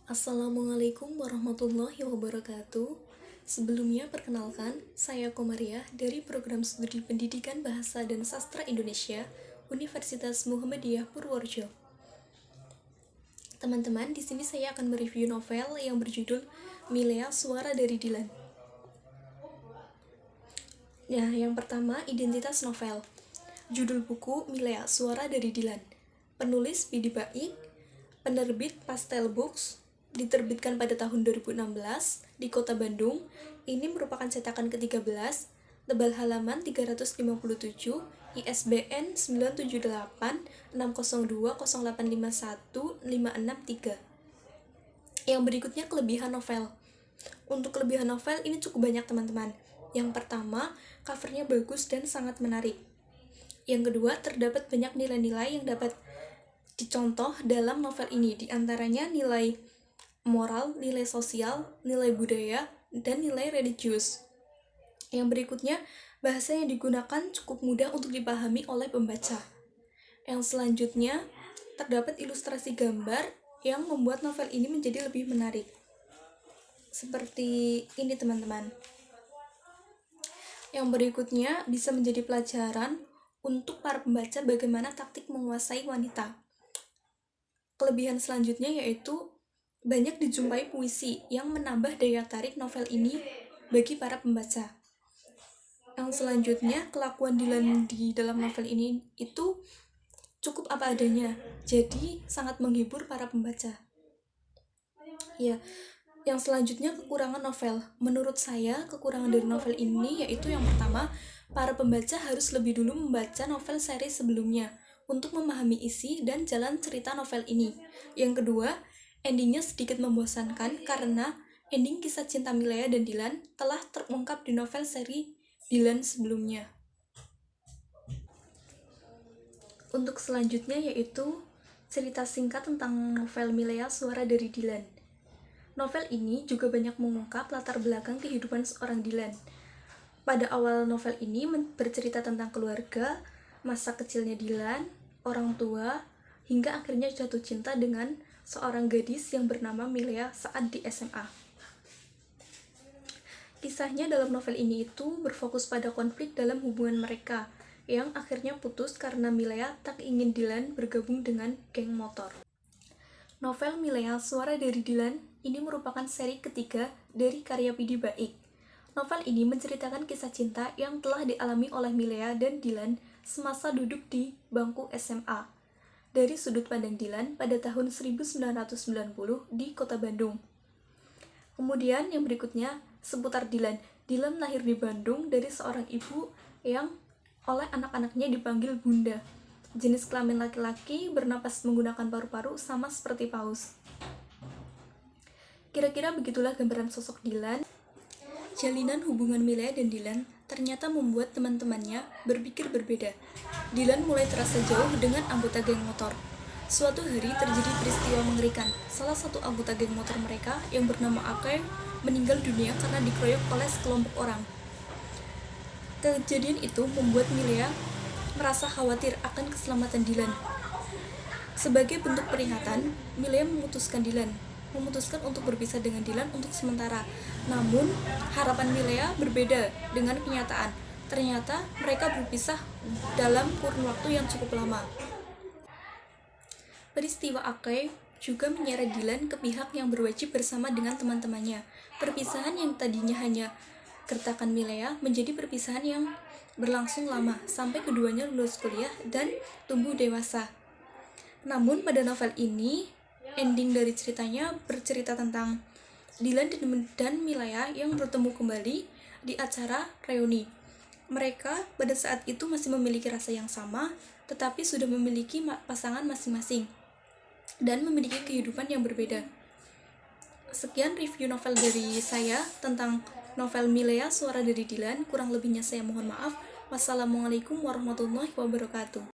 Assalamualaikum warahmatullahi wabarakatuh. Sebelumnya perkenalkan, saya Komariah dari Program Studi Pendidikan Bahasa dan Sastra Indonesia, Universitas Muhammadiyah Purworejo. Teman-teman, di sini saya akan mereview novel yang berjudul Milea Suara dari Dilan. Nah, yang pertama, identitas novel. Judul buku Milea Suara dari Dilan. Penulis Bidi Baik, penerbit Pastel Books, diterbitkan pada tahun 2016 di Kota Bandung. Ini merupakan cetakan ke-13, tebal halaman 357, ISBN 9786020851563. Yang berikutnya kelebihan novel. Untuk kelebihan novel ini cukup banyak teman-teman. Yang pertama, covernya bagus dan sangat menarik. Yang kedua, terdapat banyak nilai-nilai yang dapat dicontoh dalam novel ini, diantaranya nilai moral, nilai sosial, nilai budaya, dan nilai religius. Yang berikutnya, bahasa yang digunakan cukup mudah untuk dipahami oleh pembaca. Yang selanjutnya, terdapat ilustrasi gambar yang membuat novel ini menjadi lebih menarik. Seperti ini teman-teman. Yang berikutnya bisa menjadi pelajaran untuk para pembaca bagaimana taktik menguasai wanita. Kelebihan selanjutnya yaitu banyak dijumpai puisi yang menambah daya tarik novel ini bagi para pembaca. Yang selanjutnya, kelakuan Dilan di dalam novel ini itu cukup apa adanya, jadi sangat menghibur para pembaca. Ya, yang selanjutnya kekurangan novel. Menurut saya, kekurangan dari novel ini yaitu yang pertama, para pembaca harus lebih dulu membaca novel seri sebelumnya untuk memahami isi dan jalan cerita novel ini. Yang kedua, endingnya sedikit membosankan karena ending kisah cinta Milea dan Dilan telah terungkap di novel seri Dilan sebelumnya. Untuk selanjutnya yaitu cerita singkat tentang novel Milea Suara dari Dilan. Novel ini juga banyak mengungkap latar belakang kehidupan seorang Dilan. Pada awal novel ini bercerita tentang keluarga, masa kecilnya Dilan, orang tua, hingga akhirnya jatuh cinta dengan seorang gadis yang bernama Milea saat di SMA. Kisahnya dalam novel ini itu berfokus pada konflik dalam hubungan mereka, yang akhirnya putus karena Milea tak ingin Dilan bergabung dengan geng motor. Novel Milea Suara dari Dilan ini merupakan seri ketiga dari karya Bidi Baik. Novel ini menceritakan kisah cinta yang telah dialami oleh Milea dan Dilan semasa duduk di bangku SMA. Dari sudut pandang Dilan pada tahun 1990 di Kota Bandung. Kemudian yang berikutnya seputar Dilan. Dilan lahir di Bandung dari seorang ibu yang oleh anak-anaknya dipanggil Bunda. Jenis kelamin laki-laki, bernapas menggunakan paru-paru sama seperti paus. Kira-kira begitulah gambaran sosok Dilan. Jalinan hubungan Milea dan Dilan ternyata membuat teman-temannya berpikir berbeda. Dilan mulai terasa jauh dengan anggota geng motor. Suatu hari terjadi peristiwa mengerikan. Salah satu anggota geng motor mereka yang bernama Akay meninggal dunia karena dikeroyok oleh sekelompok orang. Kejadian itu membuat Milea merasa khawatir akan keselamatan Dilan. Sebagai bentuk peringatan, Milea memutuskan untuk berpisah dengan Dilan untuk sementara. Namun, harapan Milea berbeda dengan kenyataan. Ternyata mereka berpisah dalam kurun waktu yang cukup lama. Peristiwa Akay juga menyeret Dilan ke pihak yang berwajib bersama dengan teman-temannya. Perpisahan yang tadinya hanya gertakan Milea menjadi perpisahan yang berlangsung lama sampai keduanya lulus kuliah dan tumbuh dewasa. Namun pada novel ini, ending dari ceritanya bercerita tentang Dilan dan Milea yang bertemu kembali di acara reuni. Mereka pada saat itu masih memiliki rasa yang sama, tetapi sudah memiliki pasangan masing-masing dan memiliki kehidupan yang berbeda. Sekian review novel dari saya tentang novel Milea Suara dari Dilan. Kurang lebihnya saya mohon maaf. Wassalamualaikum warahmatullahi wabarakatuh.